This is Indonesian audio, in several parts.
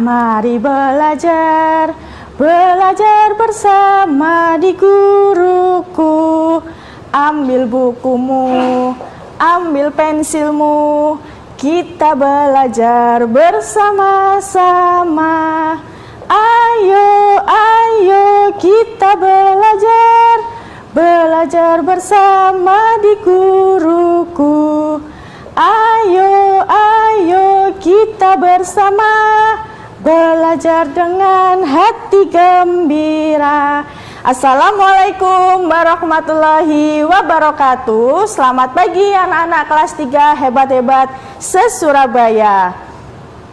Mari belajar, belajar bersama di guruku. Ambil bukumu, ambil pensilmu, kita belajar bersama-sama. Ayo, ayo kita belajar, belajar bersama di guruku. Ayo, ayo kita bersama, belajar dengan hati gembira. Assalamualaikum warahmatullahi wabarakatuh. Selamat pagi anak-anak kelas 3 hebat-hebat se-Surabaya.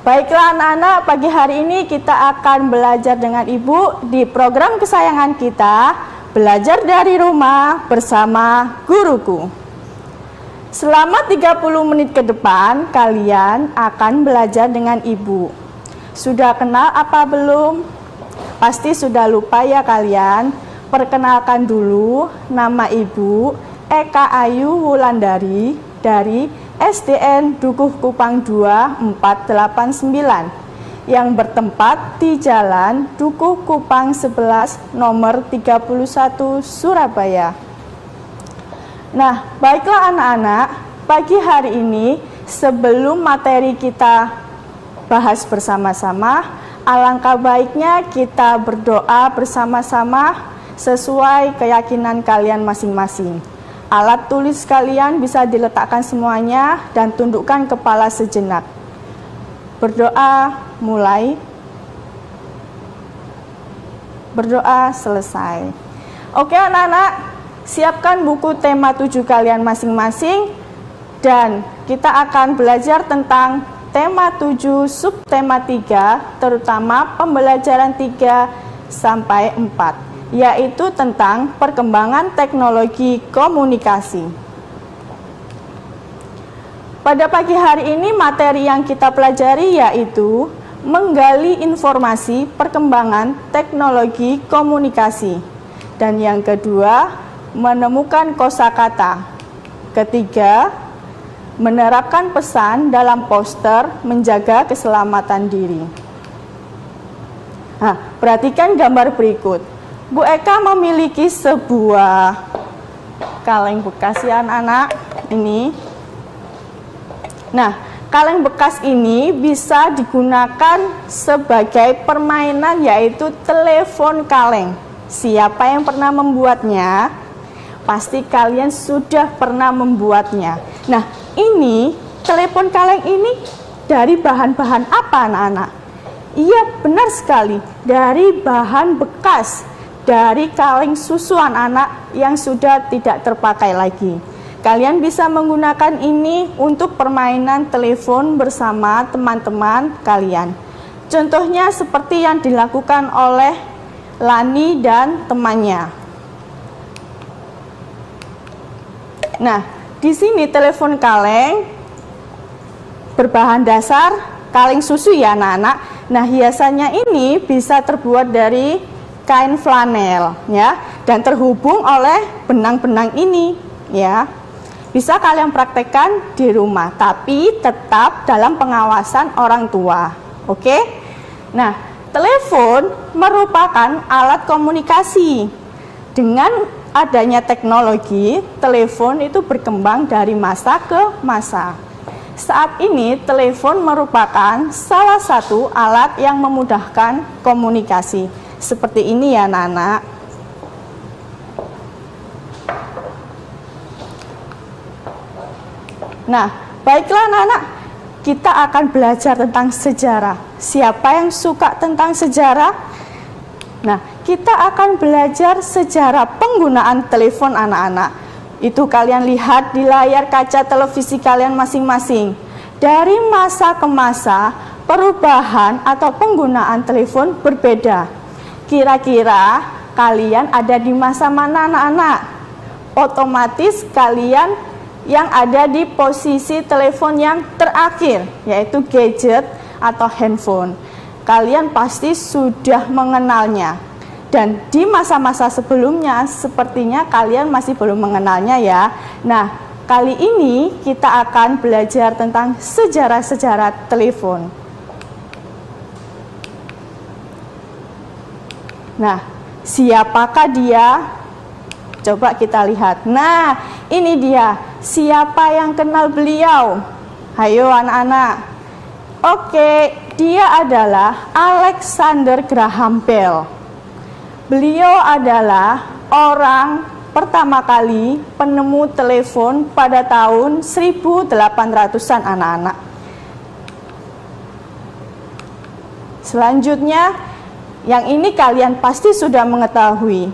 Baiklah anak-anak, pagi hari ini kita akan belajar dengan Ibu di program kesayangan kita, Belajar dari Rumah bersama Guruku. Selama 30 menit ke depan, kalian akan belajar dengan Ibu. Sudah kenal apa belum? Pasti sudah lupa ya kalian. Perkenalkan dulu, nama Ibu Eka Ayu Wulandari dari SDN Dukuh Kupang 2 489 yang bertempat di Jalan Dukuh Kupang 11 nomor 31 Surabaya. Nah, baiklah anak-anak, pagi hari ini sebelum materi kita bahas bersama-sama, alangkah baiknya kita berdoa bersama-sama sesuai keyakinan kalian masing-masing. Alat tulis kalian bisa diletakkan semuanya dan tundukkan kepala sejenak. Berdoa mulai. Berdoa selesai. Oke anak-anak, siapkan buku tema 7 kalian masing-masing dan kita akan belajar tentang tema 7 subtema 3, terutama pembelajaran 3 sampai 4, yaitu tentang perkembangan teknologi komunikasi. Pada pagi hari ini materi yang kita pelajari yaitu menggali informasi perkembangan teknologi komunikasi. Dan yang kedua, menemukan kosakata. Ketiga, menerapkan pesan dalam poster menjaga keselamatan diri. Nah, perhatikan gambar berikut. Bu Eka memiliki sebuah kaleng bekas ya anak-anak ini. Nah, kaleng bekas ini bisa digunakan sebagai permainan yaitu telepon kaleng. Siapa yang pernah membuatnya? Pasti kalian sudah pernah membuatnya. Nah, ini telepon kaleng ini dari bahan-bahan apa anak-anak? Iya, benar sekali, dari bahan bekas. Dari kaleng susu anak-anak yang sudah tidak terpakai lagi. Kalian bisa menggunakan ini untuk permainan telepon bersama teman-teman kalian. Contohnya seperti yang dilakukan oleh Lani dan temannya. Nah, di sini telepon kaleng berbahan dasar kaleng susu ya anak-anak. Nah, hiasannya ini bisa terbuat dari kain flanel ya dan terhubung oleh benang-benang ini ya. Bisa kalian praktekkan di rumah tapi tetap dalam pengawasan orang tua. Oke? Nah, telepon merupakan alat komunikasi. Dengan adanya teknologi, telepon itu berkembang dari masa ke masa. Saat ini telepon merupakan salah satu alat yang memudahkan komunikasi. Seperti ini ya anak-anak. Nah, baiklah anak-anak, kita akan belajar tentang sejarah. Siapa yang suka tentang sejarah? Nah, kita akan belajar sejarah penggunaan telepon anak-anak. Itu kalian lihat di layar kaca televisi kalian masing-masing. Dari masa ke masa, perubahan atau penggunaan telepon berbeda. Kira-kira kalian ada di masa mana anak-anak? Otomatis kalian yang ada di posisi telepon yang terakhir, yaitu gadget atau handphone. Kalian pasti sudah mengenalnya. Dan di masa-masa sebelumnya, sepertinya kalian masih belum mengenalnya ya. Nah, kali ini kita akan belajar tentang sejarah-sejarah telepon. Nah, siapakah dia? Coba kita lihat. Nah, ini dia. Siapa yang kenal beliau? Hayo anak-anak. Oke, dia adalah Alexander Graham Bell. Beliau adalah orang pertama kali penemu telepon pada tahun 1800-an anak-anak. Selanjutnya, yang ini kalian pasti sudah mengetahui.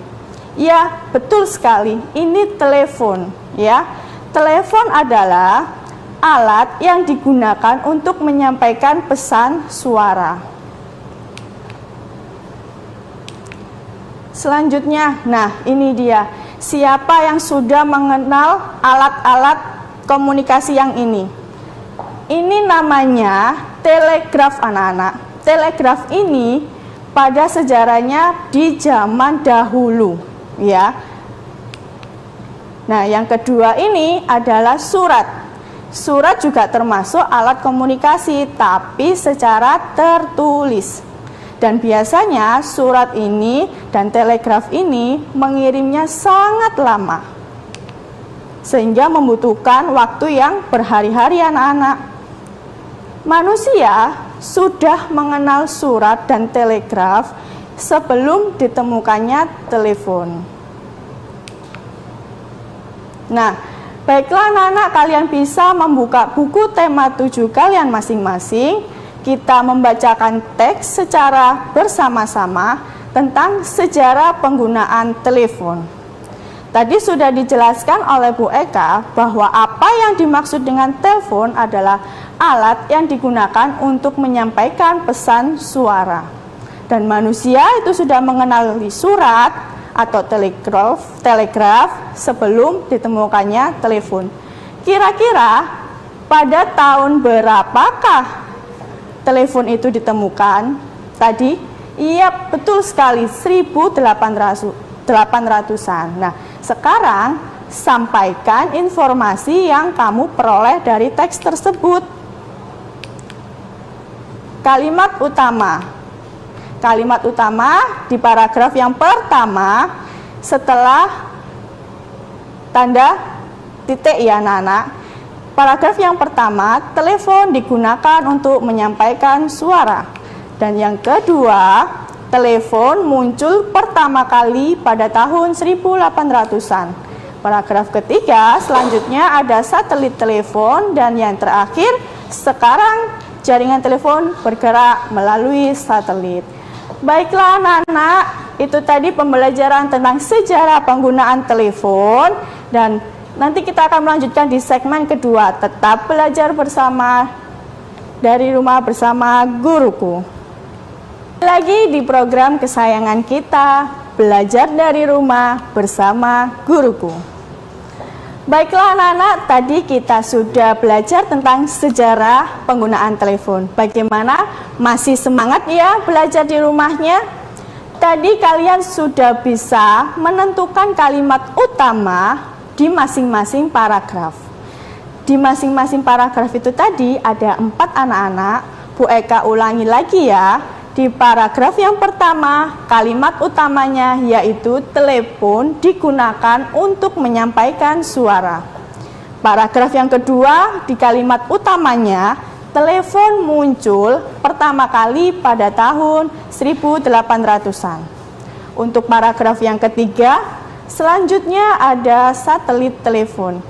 Ya, betul sekali. Ini telepon, ya. Telepon adalah alat yang digunakan untuk menyampaikan pesan suara. Selanjutnya, nah ini dia. Siapa yang sudah mengenal alat-alat komunikasi yang ini? Ini namanya telegraf anak-anak. Telegraf ini pada sejarahnya di zaman dahulu, ya. Nah, yang kedua ini adalah surat. Surat juga termasuk alat komunikasi, tapi secara tertulis. Dan biasanya surat ini dan telegraf ini mengirimnya sangat lama, sehingga membutuhkan waktu yang berhari-hari anak-anak. Manusia sudah mengenal surat dan telegraf sebelum ditemukannya telepon. Nah, baiklah anak-anak, kalian bisa membuka buku tema 7 kalian masing-masing. Kita membacakan teks secara bersama-sama tentang sejarah penggunaan telepon. Tadi sudah dijelaskan oleh Bu Eka bahwa apa yang dimaksud dengan telepon adalah alat yang digunakan untuk menyampaikan pesan suara. Dan manusia itu sudah mengenali surat atau telegraf sebelum ditemukannya telepon. Kira-kira pada tahun berapakah telepon itu ditemukan? Tadi, iya betul sekali, 1800-an. Nah, sekarang sampaikan informasi yang kamu peroleh dari teks tersebut. Kalimat utama. Kalimat utama di paragraf yang pertama setelah tanda titik ya anak-anak. Paragraf yang pertama, telepon digunakan untuk menyampaikan suara. Dan yang kedua, telepon muncul pertama kali pada tahun 1800-an. Paragraf ketiga, selanjutnya ada satelit telepon. Dan yang terakhir, sekarang jaringan telepon bergerak melalui satelit. Baiklah anak-anak, itu tadi pembelajaran tentang sejarah penggunaan telepon. Dan nanti kita akan melanjutkan di segmen kedua. Tetap belajar bersama dari rumah bersama guruku. Lagi di program kesayangan kita, belajar dari rumah bersama guruku. Baiklah anak-anak, tadi kita sudah belajar tentang sejarah penggunaan telepon. Bagaimana? Masih semangat ya belajar di rumahnya? Tadi kalian sudah bisa menentukan kalimat utama di masing-masing paragraf. Di masing-masing paragraf itu tadi ada 4 anak-anak. Bu Eka ulangi lagi ya. Di paragraf yang pertama, kalimat utamanya yaitu telepon digunakan untuk menyampaikan suara. Paragraf yang kedua, di kalimat utamanya, telepon muncul pertama kali pada tahun 1800-an. Untuk paragraf yang ketiga, selanjutnya ada satelit telepon.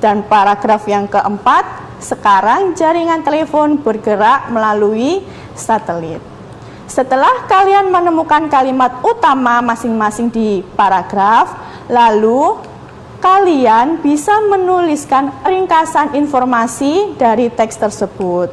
Dan paragraf yang keempat, sekarang jaringan telepon bergerak melalui satelit. Setelah kalian menemukan kalimat utama masing-masing di paragraf, lalu kalian bisa menuliskan ringkasan informasi dari teks tersebut.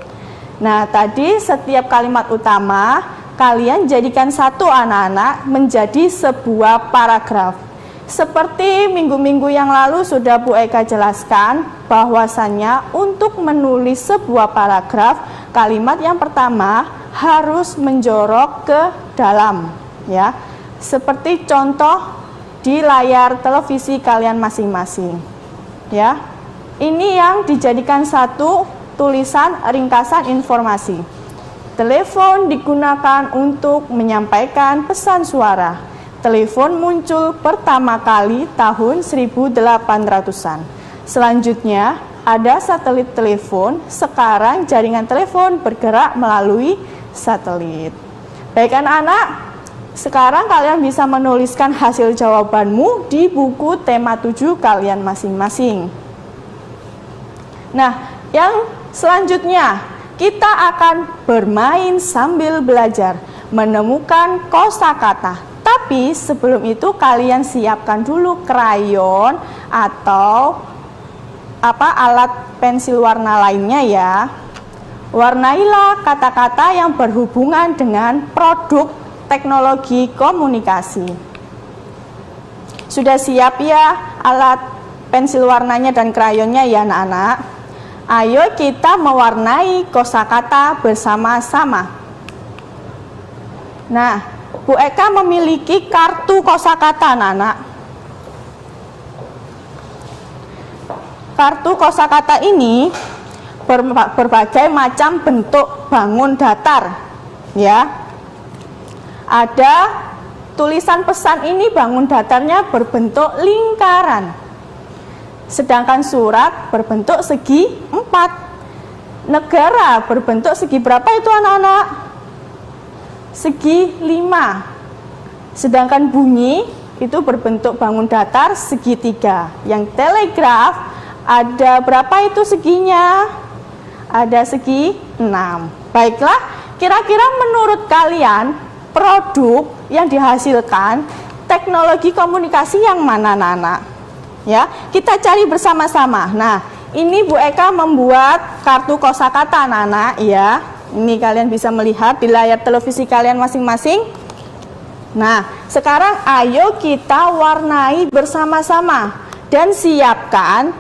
Nah, tadi setiap kalimat utama kalian jadikan satu anak-anak menjadi sebuah paragraf. Seperti minggu-minggu yang lalu sudah Bu Eka jelaskan bahwasannya untuk menulis sebuah paragraf, kalimat yang pertama harus menjorok ke dalam, ya. Seperti contoh di layar televisi kalian masing-masing, ya. Ini yang dijadikan satu tulisan ringkasan informasi. Telepon digunakan untuk menyampaikan pesan suara. Telepon muncul pertama kali tahun 1800-an. Selanjutnya, ada satelit telepon. Sekarang jaringan telepon bergerak melalui satelit. Baik anak-anak, sekarang kalian bisa menuliskan hasil jawabanmu di buku tema 7 kalian masing-masing. Nah, yang selanjutnya kita akan bermain sambil belajar, menemukan kosakata. Tapi sebelum itu kalian siapkan dulu krayon atau alat pensil warna lainnya ya. Warnailah kata-kata yang berhubungan dengan produk teknologi komunikasi. Sudah siap ya alat pensil warnanya dan krayonnya ya anak-anak? Ayo kita mewarnai kosakata bersama-sama. Nah, Bu Eka memiliki kartu kosakata anak-anak. Kartu kosakata ini berbagai macam bentuk bangun datar ya. Ada tulisan pesan ini bangun datarnya berbentuk lingkaran. Sedangkan surat berbentuk segi 4. Negara berbentuk segi berapa itu anak-anak? Segi 5. Sedangkan bunyi itu berbentuk bangun datar segitiga. Yang telegraf ada berapa itu seginya? Ada segi 6. Baiklah, kira-kira menurut kalian produk yang dihasilkan teknologi komunikasi yang mana anak-anak? Ya, kita cari bersama-sama. Nah, ini Bu Eka membuat kartu kosakata anak-anak ya. Ini kalian bisa melihat di layar televisi kalian masing-masing. Nah, sekarang ayo kita warnai bersama-sama dan siapkan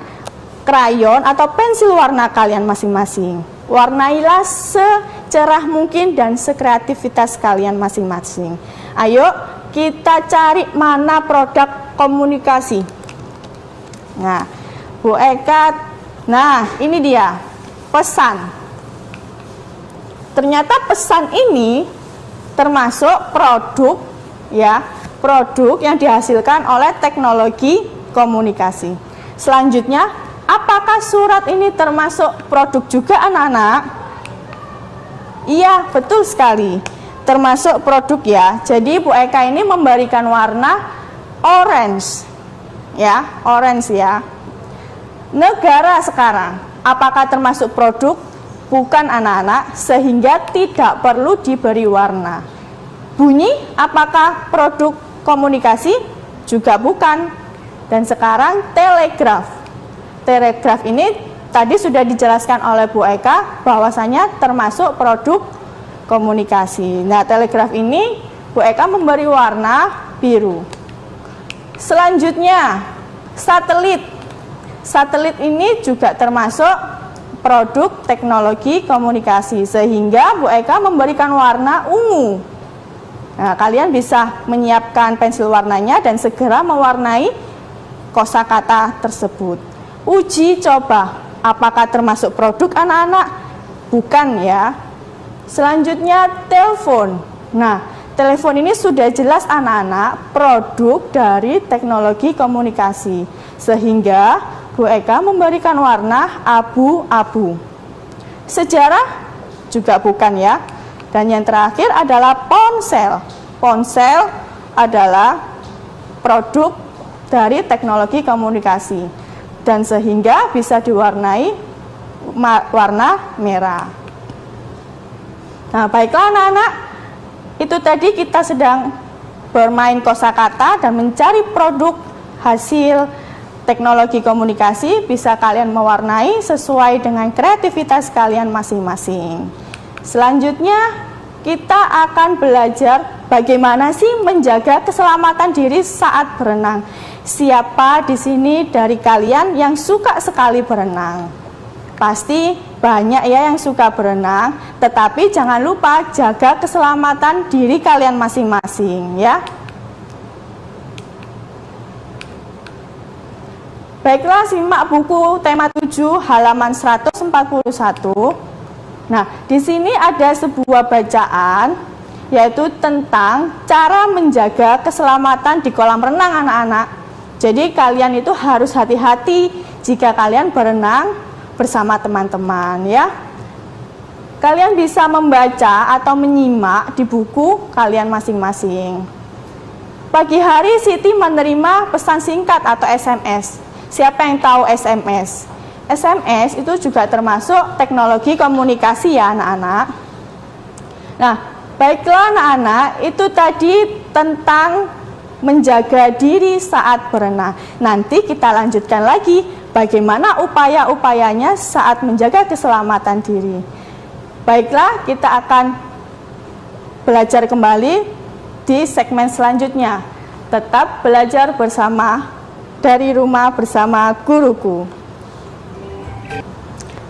krayon atau pensil warna kalian masing-masing. Warnailah secerah mungkin dan sekreativitas kalian masing-masing. Ayo kita cari mana produk komunikasi. Nah, Bu Eka, nah ini dia pesan. Ternyata pesan ini termasuk produk ya, produk yang dihasilkan oleh teknologi komunikasi. Selanjutnya, apakah surat ini termasuk produk juga anak-anak? Iya, betul sekali. Termasuk produk ya. Jadi Bu Eka ini memberikan warna orange. Ya, orange ya. Negara sekarang, apakah termasuk produk? Bukan anak-anak, sehingga tidak perlu diberi warna. Bunyi, apakah produk komunikasi? Juga bukan. Dan sekarang telegraf. Telegraf ini tadi sudah dijelaskan oleh Bu Eka bahwasanya termasuk produk komunikasi. Nah, telegraf ini Bu Eka memberi warna biru. Selanjutnya, satelit. Satelit ini juga termasuk produk teknologi komunikasi, sehingga Bu Eka memberikan warna ungu. Nah, kalian bisa menyiapkan pensil warnanya dan segera mewarnai kosakata tersebut. Uji coba, apakah termasuk produk anak-anak? Bukan ya. Selanjutnya telepon. Nah, telepon ini sudah jelas anak-anak produk dari teknologi komunikasi, sehingga Bu Eka memberikan warna abu-abu. Sejarah juga bukan ya. Dan yang terakhir adalah ponsel. Ponsel adalah produk dari teknologi komunikasi dan sehingga bisa diwarnai warna merah. Nah, baiklah anak-anak, itu tadi kita sedang bermain kosakata dan mencari produk hasil teknologi komunikasi. Bisa kalian mewarnai sesuai dengan kreativitas kalian masing-masing. Selanjutnya kita akan belajar bagaimana sih menjaga keselamatan diri saat berenang. Siapa di sini dari kalian yang suka sekali berenang? Pasti banyak ya yang suka berenang, tetapi jangan lupa jaga keselamatan diri kalian masing-masing ya. Baiklah, simak buku tema 7 halaman 141. Nah, di sini ada sebuah bacaan, yaitu tentang cara menjaga keselamatan di kolam renang anak-anak. Jadi kalian itu harus hati-hati jika kalian berenang bersama teman-teman ya. Kalian bisa membaca atau menyimak di buku kalian masing-masing. Pagi hari Siti menerima pesan singkat atau SMS. Siapa yang tahu SMS? SMS itu juga termasuk teknologi komunikasi ya anak-anak. Nah, baiklah anak-anak, itu tadi tentang menjaga diri saat berenang. Nanti kita lanjutkan lagi bagaimana upaya-upayanya saat menjaga keselamatan diri. Baiklah, kita akan belajar kembali di segmen selanjutnya. Tetap belajar bersama dari rumah bersama guruku.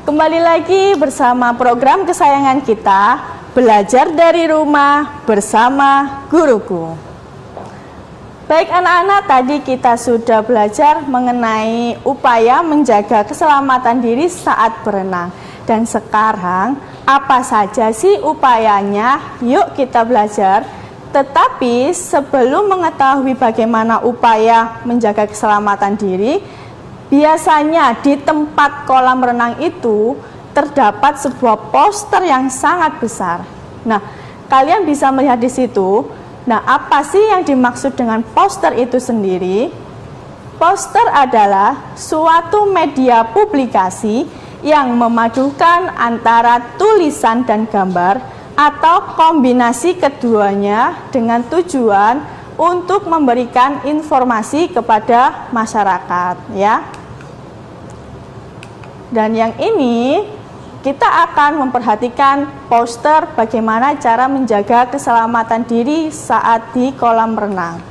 Kembali lagi bersama program kesayangan kita, belajar dari rumah bersama guruku. Baik anak-anak, tadi kita sudah belajar mengenai upaya menjaga keselamatan diri saat berenang. Dan sekarang, apa saja sih upayanya? Yuk kita belajar. Tetapi sebelum mengetahui bagaimana upaya menjaga keselamatan diri, biasanya di tempat kolam renang itu terdapat sebuah poster yang sangat besar. Nah, kalian bisa melihat di situ. Nah, apa sih yang dimaksud dengan poster itu sendiri? Poster adalah suatu media publikasi yang memadukan antara tulisan dan gambar atau kombinasi keduanya dengan tujuan untuk memberikan informasi kepada masyarakat ya. Dan yang ini kita akan memperhatikan poster bagaimana cara menjaga keselamatan diri saat di kolam renang.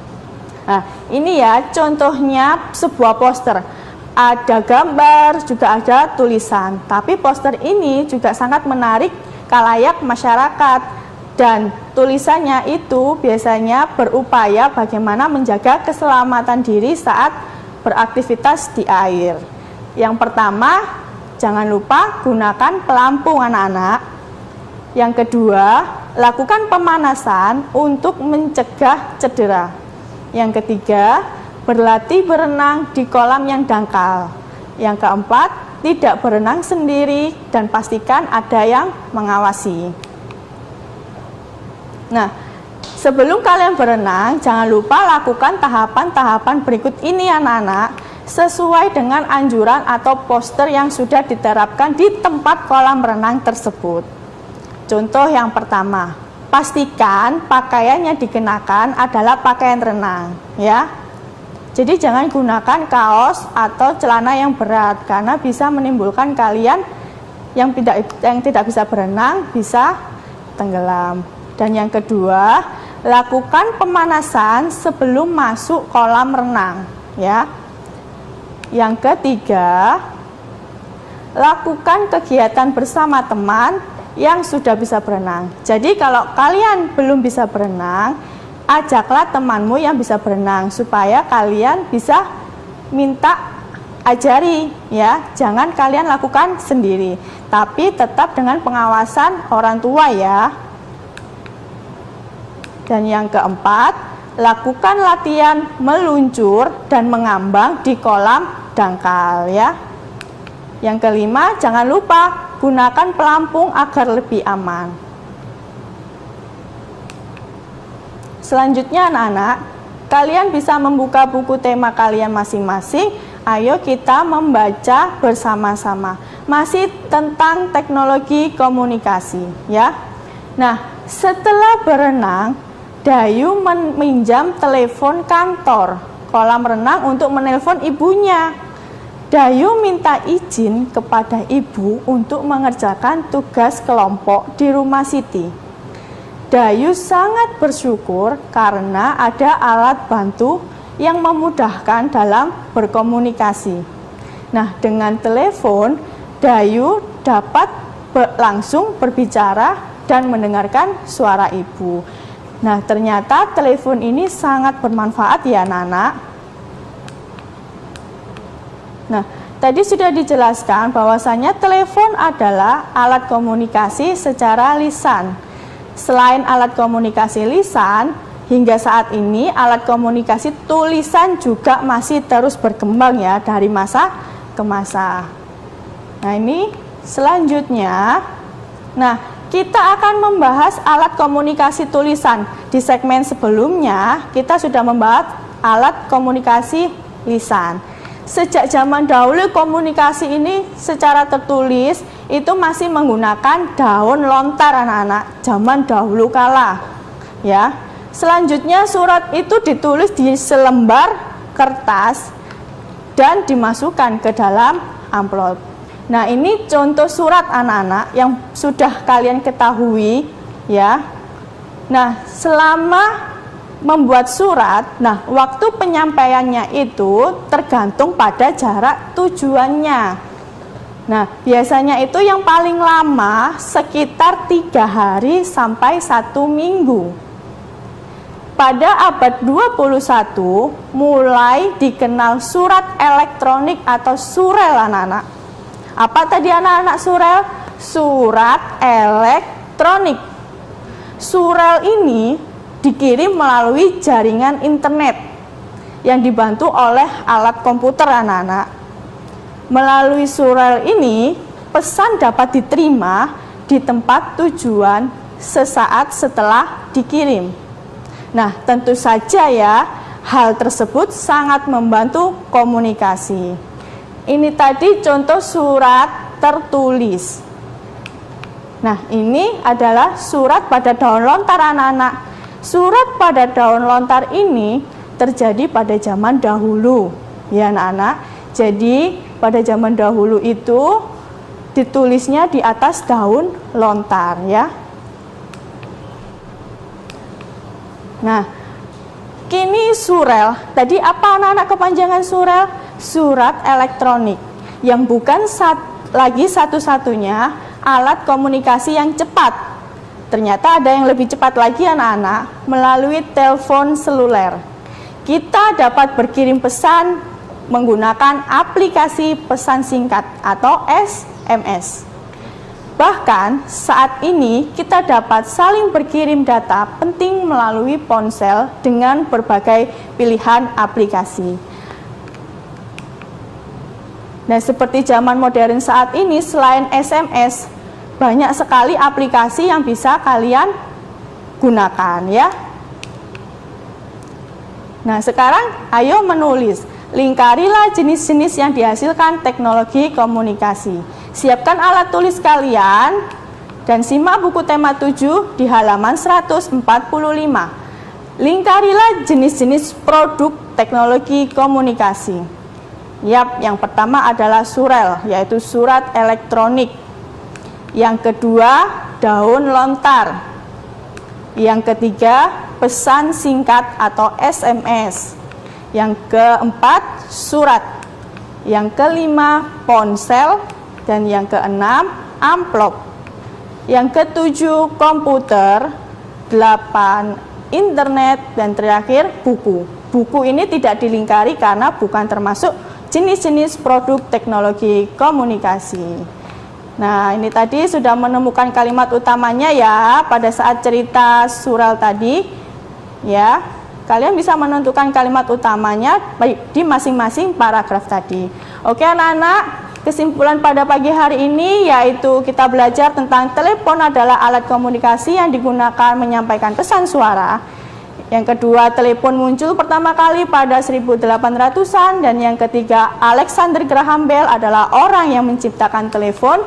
Nah, ini ya contohnya sebuah poster. Ada gambar, juga ada tulisan. Tapi poster ini juga sangat menarik khalayak masyarakat. Dan tulisannya itu biasanya berupaya bagaimana menjaga keselamatan diri saat beraktivitas di air. Yang pertama, jangan lupa gunakan pelampung anak-anak. Yang kedua, lakukan pemanasan untuk mencegah cedera. Yang ketiga, berlatih berenang di kolam yang dangkal. Yang keempat, tidak berenang sendiri dan pastikan ada yang mengawasi. Nah, sebelum kalian berenang, jangan lupa lakukan tahapan-tahapan berikut ini anak-anak, sesuai dengan anjuran atau poster yang sudah diterapkan di tempat kolam renang tersebut. Contoh yang pertama, pastikan pakaian yang dikenakan adalah pakaian renang, ya. Jadi jangan gunakan kaos atau celana yang berat karena bisa menimbulkan kalian yang tidak bisa berenang bisa tenggelam. Dan yang kedua, lakukan pemanasan sebelum masuk kolam renang, ya. Yang ketiga, lakukan kegiatan bersama teman yang sudah bisa berenang. Jadi kalau kalian belum bisa berenang, ajaklah temanmu yang bisa berenang supaya kalian bisa minta ajari ya. Jangan kalian lakukan sendiri, tapi tetap dengan pengawasan orang tua ya. Dan yang keempat, lakukan latihan meluncur dan mengambang di kolam dangkal ya. Yang kelima, jangan lupa gunakan pelampung agar lebih aman. Selanjutnya anak-anak, kalian bisa membuka buku tema kalian masing-masing. Ayo kita membaca bersama-sama. Masih tentang teknologi komunikasi ya. Nah, setelah berenang, Dayu meminjam telepon kantor kolam renang untuk menelpon ibunya. Dayu minta izin kepada ibu untuk mengerjakan tugas kelompok di rumah Siti. Dayu sangat bersyukur karena ada alat bantu yang memudahkan dalam berkomunikasi. Nah, dengan telepon, Dayu dapat langsung berbicara dan mendengarkan suara ibu. Nah, ternyata telepon ini sangat bermanfaat ya anak-anak. Nah, tadi sudah dijelaskan bahwasanya telepon adalah alat komunikasi secara lisan. Selain alat komunikasi lisan, hingga saat ini alat komunikasi tulisan juga masih terus berkembang ya dari masa ke masa. Nah, ini selanjutnya. Nah, kita akan membahas alat komunikasi tulisan. Di segmen sebelumnya kita sudah membahas alat komunikasi lisan. Sejak zaman dahulu komunikasi ini secara tertulis itu masih menggunakan daun lontar anak-anak, zaman dahulu kala. Ya. Selanjutnya surat itu ditulis di selembar kertas dan dimasukkan ke dalam amplop. Nah, ini contoh surat anak-anak yang sudah kalian ketahui ya. Nah, selama membuat surat, nah waktu penyampaiannya itu tergantung pada jarak tujuannya. Nah, biasanya itu yang paling lama sekitar 3 hari sampai 1 minggu. Pada abad 21 mulai dikenal surat elektronik atau surel anak-anak. Apa tadi anak-anak surel? Surat elektronik. Surel ini dikirim melalui jaringan internet yang dibantu oleh alat komputer anak-anak. Melalui surel ini, pesan dapat diterima di tempat tujuan sesaat setelah dikirim. Nah, tentu saja ya, hal tersebut sangat membantu komunikasi. Ini tadi contoh surat tertulis. Nah, ini adalah surat pada daun lontar anak-anak. Surat pada daun lontar ini terjadi pada zaman dahulu, ya anak-anak. Jadi, pada zaman dahulu itu ditulisnya di atas daun lontar, ya. Nah, kini surel. Tadi apa anak-anak kepanjangan surel? Surat elektronik, yang bukan lagi satu-satunya alat komunikasi yang cepat. Ternyata ada yang lebih cepat lagi anak-anak, melalui telepon seluler. Kita dapat berkirim pesan menggunakan aplikasi pesan singkat atau SMS. Bahkan saat ini kita dapat saling berkirim data penting melalui ponsel dengan berbagai pilihan aplikasi. Nah, seperti zaman modern saat ini, selain SMS, banyak sekali aplikasi yang bisa kalian gunakan ya. Nah, sekarang ayo menulis. Lingkarilah jenis-jenis yang dihasilkan teknologi komunikasi. Siapkan alat tulis kalian dan simak buku tema 7 di halaman 145. Lingkarilah jenis-jenis produk teknologi komunikasi. Yap, yang pertama adalah surel, yaitu surat elektronik. Yang kedua, daun lontar. Yang ketiga, pesan singkat atau SMS. Yang keempat, surat. Yang kelima, ponsel. Dan yang keenam, amplop. Yang ketujuh, komputer. 8, internet. Dan terakhir, buku. Buku ini tidak dilingkari karena bukan termasuk jenis-jenis produk teknologi komunikasi. Nah, ini tadi sudah menemukan kalimat utamanya ya pada saat cerita surel tadi. Ya, kalian bisa menentukan kalimat utamanya di masing-masing paragraf tadi. Oke anak-anak, kesimpulan pada pagi hari ini yaitu kita belajar tentang telepon adalah alat komunikasi yang digunakan menyampaikan pesan suara. Yang kedua, telepon muncul pertama kali pada 1800-an. Dan yang ketiga, Alexander Graham Bell adalah orang yang menciptakan telepon.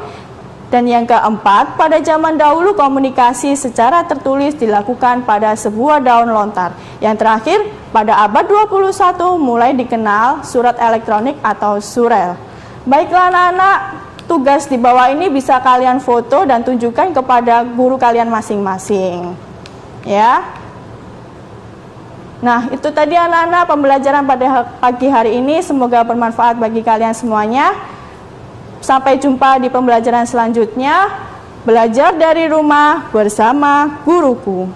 Dan yang keempat, pada zaman dahulu komunikasi secara tertulis dilakukan pada sebuah daun lontar. Yang terakhir, pada abad 21 mulai dikenal surat elektronik atau surel. Baiklah anak-anak, tugas di bawah ini bisa kalian foto dan tunjukkan kepada guru kalian masing-masing. Ya. Nah, itu tadi anak-anak pembelajaran pada pagi hari ini. Semoga bermanfaat bagi kalian semuanya. Sampai jumpa di pembelajaran selanjutnya. Belajar dari rumah bersama guruku.